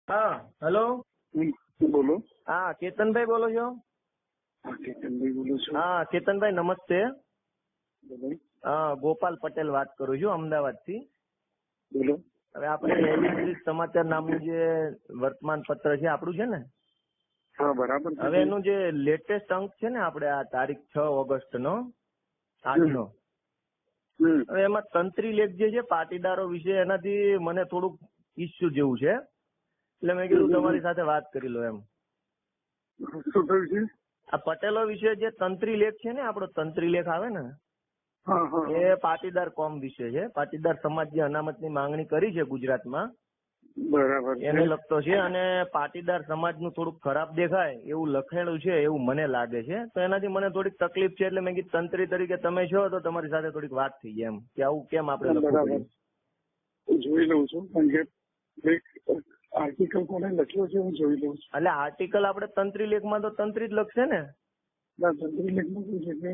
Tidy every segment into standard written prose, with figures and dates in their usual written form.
હા હેલો. બોલો. હા કેતનભાઈ બોલો છો? હા, કેતનભાઈ બોલું છું. હા કેતનભાઈ નમસ્તે. બોલો. હા ગોપાલ પટેલ વાત કરું છું અમદાવાદથી. બોલો. હવે આપણે એવી સમાચાર નામનું જે વર્તમાન પત્ર છે આપણું છે ને, હા, બરાબર છે. હવે એનું જે લેટેસ્ટ અંક છે ને આપણે આ તારીખ 6 ઓગસ્ટનો આજનો, હવે એમાં તંત્રી લેખ જે છે પાટીદારો વિશે એનાથી મને થોડુંક ઇસ્યુ જેવું છે, એટલે મેં કીધું તમારી સાથે વાત કરી લો એમ. શું થયું છે? આ પટેલો વિશે જે તંત્રી લેખ છે ને આપણો તંત્રી લેખ આવે ને હા હા એ પાટીદાર કોમ વિશે છે. પાટીદાર સમાજ જે અનામતની માંગણી કરી છે ગુજરાતમાં બરાબર છે. એને લગતો છે, અને પાટીદાર સમાજનું થોડુંક ખરાબ દેખાય એવું લખેલું છે એવું મને લાગે છે. તો એનાથી મને થોડીક તકલીફ છે, એટલે મેં કીધું તંત્રી તરીકે તમે છો તો તમારી સાથે થોડીક વાત થઈ જાય એમ કે આવું કેમ આપણે લખવું બરાબર. પડ્યું. હું જોઈ લઉં છું, પણ જે એક આર્ટિકલ કોને લખ્યો છે હું જોઈ લઉં છું. એટલે આર્ટિકલ આપણે તંત્રી લેખમાં તો તંત્રી જ લખશે ને. ના, તંત્રી લેખમાં શું છે કે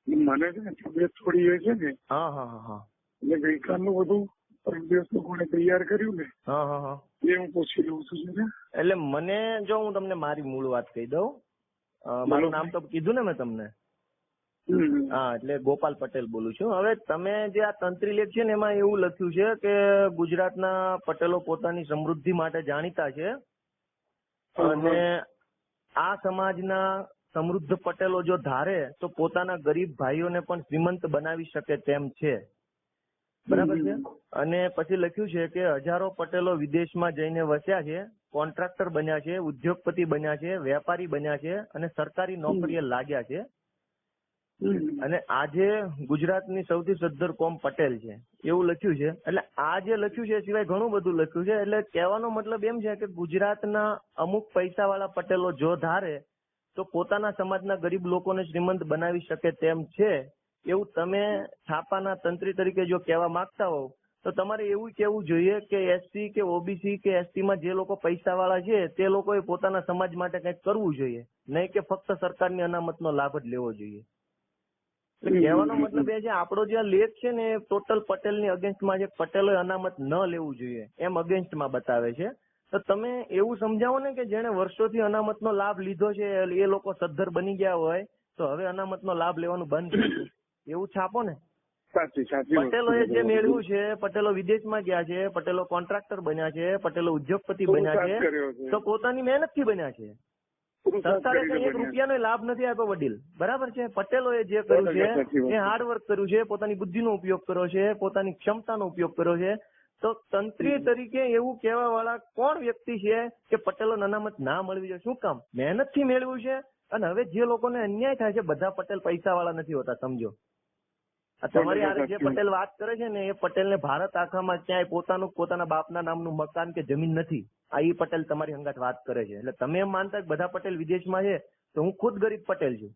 મને છે ને તબિયત થોડી એ છે ને, હા હા હા હા એટલે ગઈકાલનું બધું પરમ દિવસનું કોને તૈયાર કર્યું ને હા હા હા એ હું પૂછી લઉં છું છે ને. એટલે મને જો હું તમને મારી મૂળ વાત કહી દઉં, મારું નામ તો કીધું ને મેં તમને. હા, એટલે ગોપાલ પટેલ બોલું છું. હવે તમે જે આ તંત્રી લેખ છે ને એમાં એવું લખ્યું છે કે ગુજરાતના પટેલો પોતાની સમૃદ્ધિ માટે જાણીતા છે, અને આ સમાજના સમૃદ્ધ પટેલો જો ધારે તો પોતાના ગરીબ ભાઈઓને પણ શ્રીમંત બનાવી શકે તેમ છે. બરાબર છે. અને પછી લખ્યું છે કે હજારો પટેલો વિદેશમાં જઈને વસ્યા છે, કોન્ટ્રાક્ટર બન્યા છે, ઉદ્યોગપતિ બન્યા છે, વેપારી બન્યા છે અને સરકારી નોકરીએ લાગ્યા છે. અને આજે ગુજરાતની સૌથી સદ્ધર કોમ પટેલ છે એવું લખ્યું છે. એટલે આ જે લખ્યું છે સિવાય ઘણું બધું લખ્યું છે. એટલે કહેવાનો મતલબ એમ છે કે ગુજરાતના અમુક પૈસાવાળા પટેલો જો ધારે તો પોતાના સમાજના ગરીબ લોકોને શ્રીમંત બનાવી શકે તેમ છે એવું તમે છાપાના તંત્રી તરીકે જો કહેવા માંગતા હોવ તો તમારે એવું કહેવું જોઈએ કે એસસી કે ઓબીસી કે એસટીમાં જે લોકો પૈસાવાળા છે તે લોકોએ પોતાના સમાજ માટે કંઈક કરવું જોઈએ, નહીં કે ફક્ત સરકારની અનામતનો લાભ જ લેવો જોઈએ. કહેવાનો મતલબ એ છે આપણો જે લેખ છે ને એ ટોટલ પટેલની અગેન્સ્ટમાં છે. પટેલોએ અનામત ન લેવું જોઈએ એમ અગેન્સ્ટમાં બતાવે છે. તો તમે એવું સમજાવો ને કે જેણે વર્ષોથી અનામતનો લાભ લીધો છે એ લોકો સદ્ધર બની ગયા હોય તો હવે અનામતનો લાભ લેવાનું બંધ કરશે એવું છાપો ને. પટેલોએ જે મેળવ્યું છે, પટેલો વિદેશમાં ગયા છે, પટેલો કોન્ટ્રાક્ટર બન્યા છે, પટેલો ઉદ્યોગપતિ બન્યા છે, તો પોતાની મહેનતથી બન્યા છે. સરકારે કઈ એક રૂપિયાનો લાભ નથી આપ્યો વડીલ. બરાબર છે. પટેલોએ જે કર્યું છે એ હાર્ડવર્ક કર્યું છે, પોતાની બુદ્ધિનો ઉપયોગ કર્યો છે, પોતાની ક્ષમતાનો ઉપયોગ કર્યો છે. તો તંત્રી તરીકે એવું કહેવા વાળા કોણ વ્યક્તિ છે કે પટેલોને અનામત ના મળવી જોઈએ? શું કામ? મહેનતથી મેળવ્યું છે. અને હવે જે લોકોને અન્યાય થાય છે બધા પટેલ પૈસા વાળા નથી હોતા, સમજો. તમારી હારે જે પટેલ વાત કરે છે ને એ પટેલને ભારત આખામાં ક્યાંય પોતાના બાપના નામનું મકાન કે જમીન નથી. આ ઈ પટેલ તમારી હંગાત વાત કરે છે. એટલે તમે એમ માનતા કે બધા પટેલ વિદેશમાં છે તો હું ખુદ ગરીબ પટેલ છું,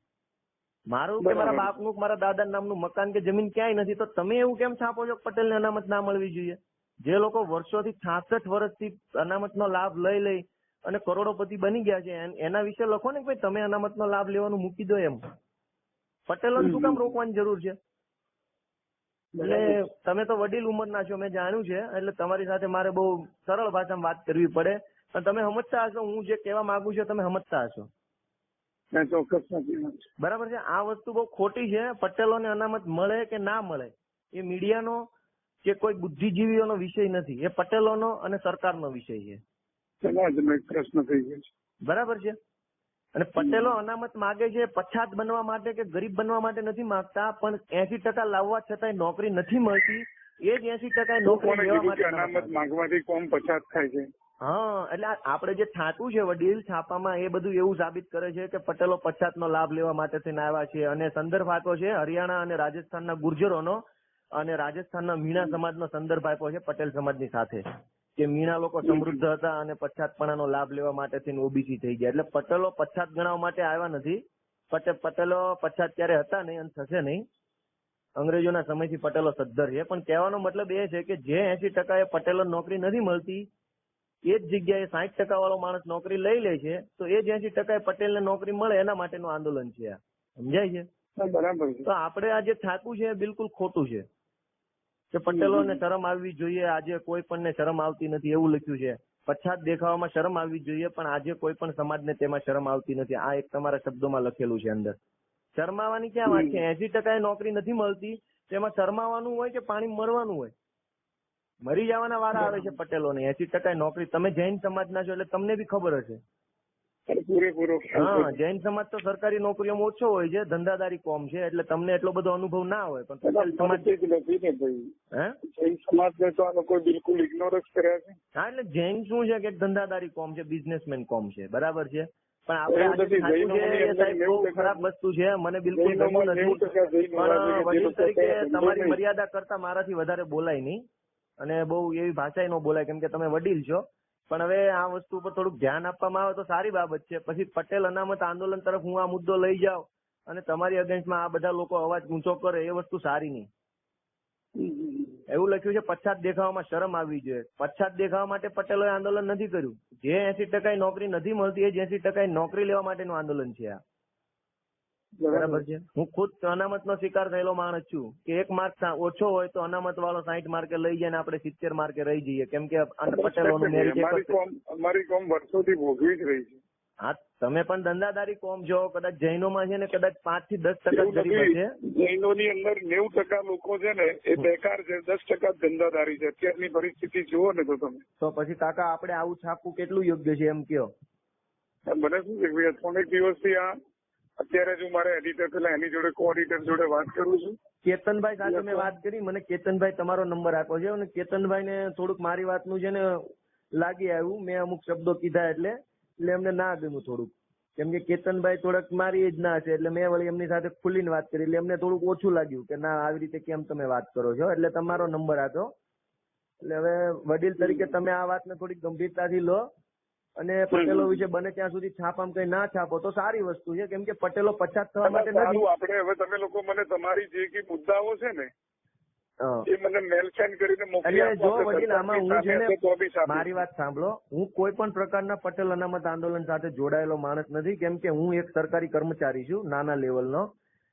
મારું કે મારા બાપનું મારા દાદા નામનું મકાન કે જમીન ક્યાંય નથી, તો તમે એવું કેમ છાપો છો પટેલને અનામત ના મળવી જોઈએ? જે લોકો વર્ષોથી 66 વર્ષથી અનામતનો લાભ લઈ અને કરોડોપતિ બની ગયા છે એના વિશે લખો ને કે તમે અનામતનો લાભ લેવાનું મૂકી દો એમ. પટેલોને શું કામ રોકવાની જરૂર છે? એટલે તમે તો વડીલ ઉંમરના છો, મેં જાણ્યું છે. એટલે તમારી સાથે મારે બહુ સરળ ભાષામાં વાત કરવી પડે, અને તમે સમજતા હશો હું જે કહેવા માંગુ છું તમે સમજતા હશો. બરાબર છે. આ વસ્તુ બહુ ખોટી છે. પટેલોને અનામત મળે કે ના મળે એ મીડિયાનો કે કોઈ બુદ્ધિજીવીઓનો વિષય નથી, એ પટેલોનો અને સરકારનો વિષય છે. પ્રશ્ન થઈ ગયો છે. બરાબર છે. અને પટેલો અનામત માગે છે પછાત બનવા માટે કે ગરીબ બનવા માટે નથી માંગતા, પણ 80% લાવવા છતાંય નોકરી નથી મળતી. એ જ 80% નોકરી લેવા માટે અનામત માંગવાથી કોમ પછાત થાય છે. હા, એટલે આપણે જે છાપું છે વડીલ છાપામાં એ બધું એવું સાબિત કરે છે કે પટેલો પછાતનો લાભ લેવા માટે થઈને આવ્યા છે. અને સંદર્ભ આપ્યો છે હરિયાણા અને રાજસ્થાનના ગુર્જરોનો અને રાજસ્થાનના મીણા સમાજનો સંદર્ભ આપ્યો છે પટેલ સમાજની સાથે, કે મીણા લોકો સમૃદ્ધ હતા અને પછાતપણાનો લાભ લેવા માટે થઈને ઓબીસી થઈ ગયા. એટલે પટેલો પછાત ગણવા માટે આવ્યા નથી. પટેલો પછાત ક્યારે હતા નહીં અને થશે નહીં. અંગ્રેજોના સમયથી પટેલો સદ્ધર છે. પણ કહેવાનો મતલબ એ છે કે જે 80% પટેલો નોકરી નથી મળતી એ જ જગ્યાએ 60% વાળો માણસ નોકરી લઈ લે છે, તો એ જ 80% પટેલને નોકરી મળે એના માટેનું આંદોલન છે. સમજાય છે? બરાબર. તો આપણે આ જે છાપું છે એ બિલકુલ ખોટું છે કે પટેલોને શરમ આવવી જોઈએ. આજે કોઈ પણને શરમ આવતી નથી એવું લખ્યું છે. પછાત દેખાવામાં શરમ આવવી જોઈએ, પણ આજે કોઈ પણ સમાજને તેમાં શરમ આવતી નથી. આ એક તમારા શબ્દોમાં લખેલું છે અંદર. શરમાવાની ક્યાં વાત છે? 80% નોકરી નથી મળતી, તેમાં શરમાવાનું હોય કે પાણી મરવાનું હોય? મરી જવાના વાળા આવે છે પટેલોને. 80% નોકરી. તમે જૈન સમાજના છો એટલે તમને બી ખબર હશે. પૂરેપૂરો. હા, જૈન સમાજ તો સરકારી નોકરીઓમાં ઓછો હોય છે, ધંધાદારી કોમ છે, એટલે તમને એટલો બધો અનુભવ ના હોય. પણ પટેલ સમાજ નથી ને ભાઈ, જૈન સમાજને તો આ લોકો બિલકુલ ઇગ્નોર જ કર્યા છે. હા, એટલે જૈન શું છે કે ધંધાદારી કોમ છે, બિઝનેસમેન કોમ છે, બરાબર છે. પણ આપણે સાહેબ બહુ ખરાબ વસ્તુ છે, મને બિલકુલ ગમતું નથી. પણ વડીલ તરીકે તમારી મર્યાદા કરતા મારાથી વધારે બોલાય નહીં, અને બહુ એવી ભાષા ન બોલાય, કેમ કે તમે વડીલ છો. પણ હવે આ વસ્તુ ઉપર થોડુંક ધ્યાન આપવામાં આવે તો સારી બાબત છે. પછી પટેલ અનામત આંદોલન તરફ હું આ મુદ્દો લઈ જાઉં અને તમારી અગેન્સ્ટમાં આ બધા લોકો અવાજ ઊંચો કરે, એ વસ્તુ સારી નહીં. એવું લખ્યું છે પછાત દેખાવામાં શરમ આવવી જોઈએ. પછાત દેખાવા માટે પટેલોએ આંદોલન નથી કર્યું. જે 80% નોકરી નથી મળતી, એ જ 80% નોકરી લેવા માટેનું આંદોલન છે આ. બરાબર છે. હું ખુદ અનામતનો શિકાર થયેલો માણસ છું કે એક માર્ક ઓછો હોય તો અનામત વાળો 60 માર્કે લઈ જાય ને આપણે 70 માર્કે રહી જઈએ, કેમ કે પટેલોનું મેરિટ. અમારી કોમ વર્ષોથી ભોગવી જ રહી છે. હા, તમે પણ ધંધાદારી કોમ છો. કદાચ જૈનોમાં છે ને કદાચ 5 થી 10% ગરીબ હશે. જૈનોની અંદર 90% લોકો છે ને એ બેકાર છે, 10% ધંધાદારી છે. અત્યારની પરિસ્થિતિ જુઓ ને તો તમે. તો પછી કાકા આપણે આવું છાપવું કેટલું યોગ્ય છે એમ કયો? મને શું છે ભાઈ, 3 દિવસથી આ અત્યારે જો મારે એડિટર પેલા એની જોડે કો-એડિટર જોડે વાત કરું છું. કેતનભાઈ સાથે મેં વાત કરી, મને કેતનભાઈ તમારો નંબર આપ્યો છે, અને કેતનભાઈ ને થોડુંક મારી વાતનું છે ને લાગી આવ્યું. મેં અમુક શબ્દો કીધા એટલે એમને ના ગમ્યું થોડુંક, કેમ કે કેતનભાઈ થોડાક મારી એજ ના છે. એટલે મેં વળી એમની સાથે ખુલીને વાત કરી, એટલે એમને થોડુંક ઓછું લાગ્યું કે ના, આવી રીતે કેમ તમે વાત કરો છો. એટલે તમારો નંબર આપ્યો. એટલે હવે વડીલ તરીકે તમે આ વાતને થોડીક ગંભીરતાથી લો, અને પટેલો વિશે બને ત્યાં સુધી છાપામાં કઈ ના છાપો તો સારી વસ્તુ છે, કેમ કે પટેલો પછાત થવા માટે નથી. આપણે હવે તમે લોકો મને તમારી જે કઈ મુદ્દાઓ છે ને એ મને મેલ સેન્ડ કરીને મોકલી આપો. જો વડીલ, આમાં હું છે ને, મારી વાત સાંભળો, હું કોઈ પણ પ્રકારના પટેલ અનામત આંદોલન સાથે જોડાયેલો માણસ નથી, કેમ કે હું એક સરકારી કર્મચારી છું, નાના લેવલનો.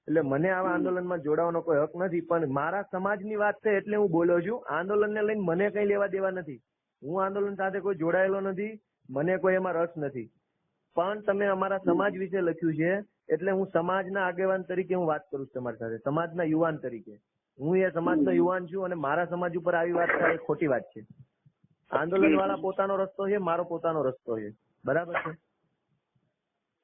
એટલે મને આવા આંદોલનમાં જોડાવાનો કોઈ હક નથી. પણ મારા સમાજની વાત છે એટલે હું બોલ્યો છું. આંદોલનને લઈને મને કઈ લેવા દેવા નથી. હું આંદોલન સાથે કોઈ જોડાયેલો નથી, મને કોઈ એમાં રસ નથી. પણ તમે અમારા સમાજ વિશે લખ્યું છે એટલે હું સમાજના આગેવાન તરીકે હું વાત કરું છું તમારી સાથે, સમાજના યુવાન તરીકે. હું એ સમાજનો યુવાન છું, અને મારા સમાજ ઉપર આવી વાત થાય એ ખોટી વાત છે. આંદોલન વાળા પોતાનો રસ્તો છે, મારો પોતાનો રસ્તો છે, બરાબર છે.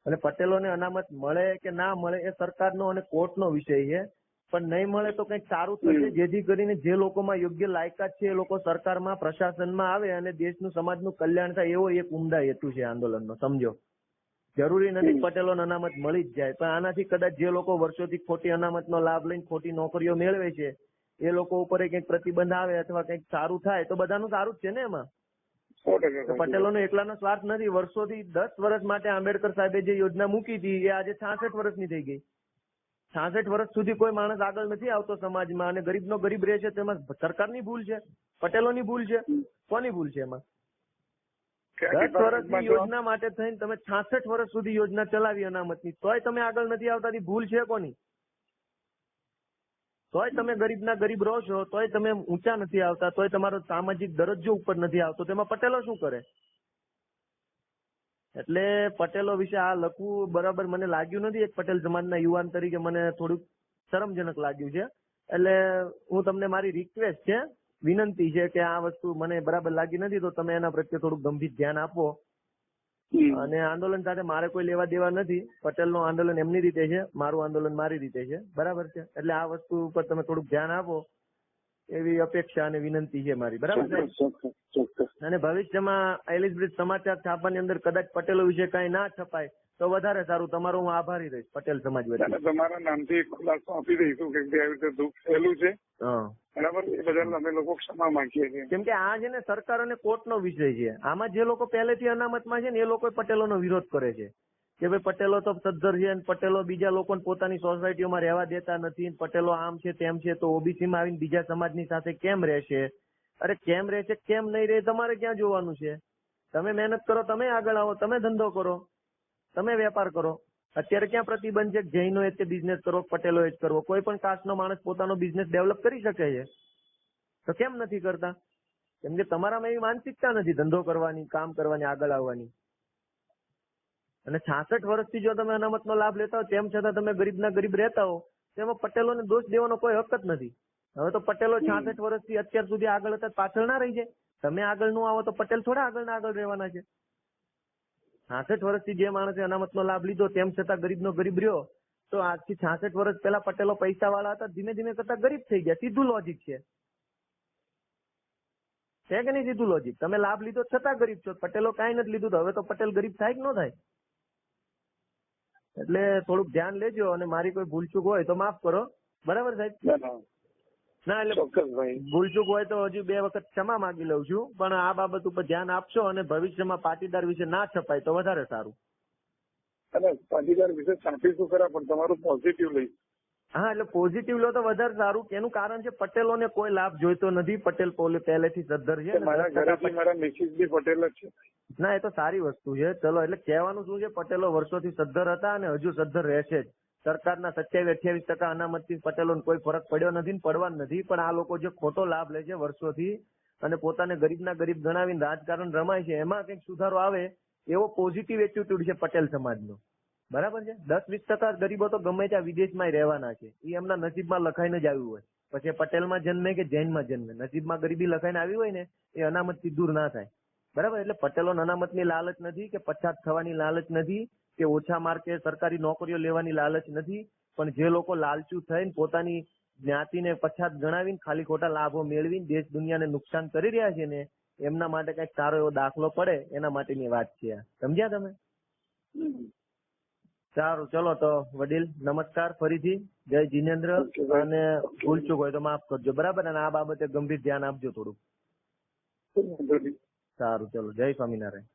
અને પટેલોને અનામત મળે કે ના મળે એ સરકારનો અને કોર્ટનો વિષય છે. પણ નહીં મળે તો કંઈક સારું થશે, જેથી કરીને જે લોકોમાં યોગ્ય લાયકાત છે એ લોકો સરકારમાં, પ્રશાસનમાં આવે અને દેશનું, સમાજનું કલ્યાણ થાય, એવો એક ઉમદા હેતુ છે આંદોલનનો. સમજો, જરૂરી નથી પટેલોને અનામત મળી જ જાય, પણ આનાથી કદાચ જે લોકો વર્ષોથી ખોટી અનામતનો લાભ લઈને ખોટી નોકરીઓ મેળવે છે એ લોકો ઉપર કંઈક પ્રતિબંધ આવે અથવા કંઈક સારું થાય તો બધાનું સારું જ છે ને એમાં. પટેલોનો એકલાનો સ્વાર્થ નથી. વર્ષોથી 10 વર્ષ માટે આંબેડકર સાહેબે જે યોજના મૂકી હતી એ આજે 66 વર્ષની થઈ ગઈ. 66 વર્ષ સુધી કોઈ માણસ આગળ નથી આવતો સમાજમાં, અને ગરીબનો ગરીબ રહે છે. તેમાં સરકારની ભૂલ છે, પટેલોની ભૂલ છે, કોની ભૂલ છે એમાં? 10 વર્ષની યોજના માટે થઈને તમે 66 વર્ષ સુધી યોજના ચલાવી અનામતની, તોય તમે આગળ નથી આવતા. ભૂલ છે કોની? તોય તમે ગરીબના ગરીબ રહો છો, તોય તમે ઊંચા નથી આવતા, તોય તમારો સામાજિક દરજ્જો ઉપર નથી આવતો. તેમાં પટેલો શું કરે? એટલે પટેલો વિશે આ લખવું બરાબર મને લાગ્યું નથી. એક પટેલ સમાજના યુવાન તરીકે મને થોડુંક શરમજનક લાગ્યું છે. એટલે હું તમને મારી રિક્વેસ્ટ છે, વિનંતી છે કે આ વસ્તુ મને બરાબર લાગી નથી, તો તમે એના પ્રત્યે થોડુંક ગંભીર ધ્યાન આપો. અને આંદોલન સાથે મારે કોઈ લેવા દેવા નથી. પટેલનું આંદોલન એમની રીતે છે, મારું આંદોલન મારી રીતે છે, બરાબર છે. એટલે આ વસ્તુ ઉપર તમે થોડુંક ધ્યાન આપો એવી અપેક્ષા અને વિનંતી છે મારી, બરાબર છે. અને ભવિષ્યમાં એલિઝબ્રેથ સમાચાર છાપાની અંદર કદાચ પટેલો વિશે કઈ ના છપાય તો વધારે સારું. તમારો હું આભારી રહીશ પટેલ સમાજ વચ્ચે. તમારા નામથી ખુલાસો આપી દઈશું કે આવી રીતે દુઃખ થયેલું છે, બરાબર. એ બદલ અમે લોકો ક્ષમા માંગીએ છીએ. કેમ કે આ છે ને સરકાર અને કોર્ટનો વિષય છે. આમાં જે લોકો પહેલેથી અનામતમાં છે ને એ લોકો પટેલોનો વિરોધ કરે છે કે ભાઈ પટેલો તો સદ્ધર છે, પટેલો બીજા લોકોને પોતાની સોસાયટીઓમાં રહેવા દેતા નથી, પટેલો આમ છે તેમ છે, તો ઓબીસીમાં આવીને બીજા સમાજની સાથે કેમ રહેશે? અરે કેમ રહે છે કેમ નહીં રહે તમારે ક્યાં જોવાનું છે? તમે મહેનત કરો, તમે આગળ આવો, તમે ધંધો કરો, તમે વેપાર કરો. અત્યારે ક્યાં પ્રતિબંધ છે જૈનો એ બિઝનેસ કરો, પટેલો એ જ કરવો? કોઈ પણ કાસ્ટનો માણસ પોતાનો બિઝનેસ ડેવલપ કરી શકે છે, તો કેમ નથી કરતા? કેમ કે તમારામાં એવી માનસિકતા નથી ધંધો કરવાની, કામ કરવાની, આગળ આવવાની. અને 66 વર્ષથી જો તમે અનામતનો લાભ લેતા હો તેમ છતાં તમે ગરીબના ગરીબ રહેતા હો, તેમાં પટેલોને દોષ દેવાનો કોઈ હક જ નથી. હવે તો પટેલો 66 વર્ષથી અત્યાર સુધી આગળ હતા, પાછળ ના રહી જાય. તમે આગળ નું આવો તો પટેલ થોડા આગળ રહેવાના છે. 66 વર્ષથી જે માણસે અનામતનો લાભ લીધો તેમ છતાં ગરીબનો ગરીબ રહ્યો, તો આજથી 66 વર્ષ પહેલા પટેલો પૈસા વાળા હતા, ધીમે ધીમે કરતા ગરીબ થઈ ગયા. સીધું લોજિક છે કે નહીં? સીધું લોજિક. તમે લાભ લીધો છતાં ગરીબ છો, પટેલો કાંઈ નથી લીધું, તો હવે તો પટેલ ગરીબ થાય કે ન થાય? એટલે થોડુંક ધ્યાન લેજો, અને મારી કોઈ ભૂલચૂક હોય તો માફ કરો. બરાબર સાહેબ? ના એટલે ભૂલચૂક હોય તો હજી 2 વખત ક્ષમા માંગી લઉં છું, પણ આ બાબત ઉપર ધ્યાન આપશો અને ભવિષ્યમાં પાટીદાર વિશે ના છપાય તો વધારે સારું. અને પાટીદાર વિશે છાપીશું ખરા, પણ તમારું પોઝિટિવ લઈ. હા, એટલે પોઝિટિવ લો તો વધારે સારું. એનું કારણ છે પટેલોને કોઈ લાભ જોઈતો નથી. પટેલ પહેલેથી સદ્ધર છે. મારા ઘરેથી મારા મિસિસ બી પટેલ જ છે. ના, એ તો સારી વસ્તુ છે. ચલો, એટલે કહેવાનું શું છે, પટેલો વર્ષોથી સદ્ધર હતા અને હજુ સદ્ધર રહેશે જ. સરકારના 27-28% અનામતથી પટેલોને કોઈ ફરક પડ્યો નથી ને પડવાનો નથી. પણ આ લોકો જે ખોટો લાભ લે છે વર્ષોથી અને પોતાને ગરીબના ગરીબ ગણાવીને રાજકારણ રમાય છે, એમાં કંઈક સુધારો આવે એવો પોઝિટિવ એટીટ્યુડ છે પટેલ સમાજનો. બરાબર છે? 10-20% ગરીબો તો ગમે ત્યાં વિદેશમાં રહેવાના છે. એ એમના નસીબમાં લખાઈને જ આવ્યું હોય. પછી પટેલમાં જન્મે કે જૈનમાં જન્મે, નસીબમાં ગરીબી લખાઈને આવી હોય ને, એ અનામતથી દૂર ના થાય. બરાબર? એટલે પટેલોને અનામતની લાલચ નથી, કે પછાત થવાની લાલચ નથી, કે ઓછા માર્કે સરકારી નોકરીઓ લેવાની લાલચ નથી. પણ જે લોકો લાલચુ થઈને પોતાની જ્ઞાતિને પછાત ગણાવીને ખાલી ખોટા લાભો મેળવીને દેશ દુનિયાને નુકસાન કરી રહ્યા છે ને, એમના માટે કઈક સારો એવો દાખલો પડે એના માટેની વાત છે. સમજ્યા તમે? સારું, ચલો તો વડીલ નમસ્કાર ફરીથી. જય જિનેન્દ્ર. અને ભૂલચૂક હોય તો માફ કરજો. બરાબર? અને આ બાબતે ગંભીર ધ્યાન આપજો થોડું. સારું, ચલો. જય સ્વામિનારાયણ.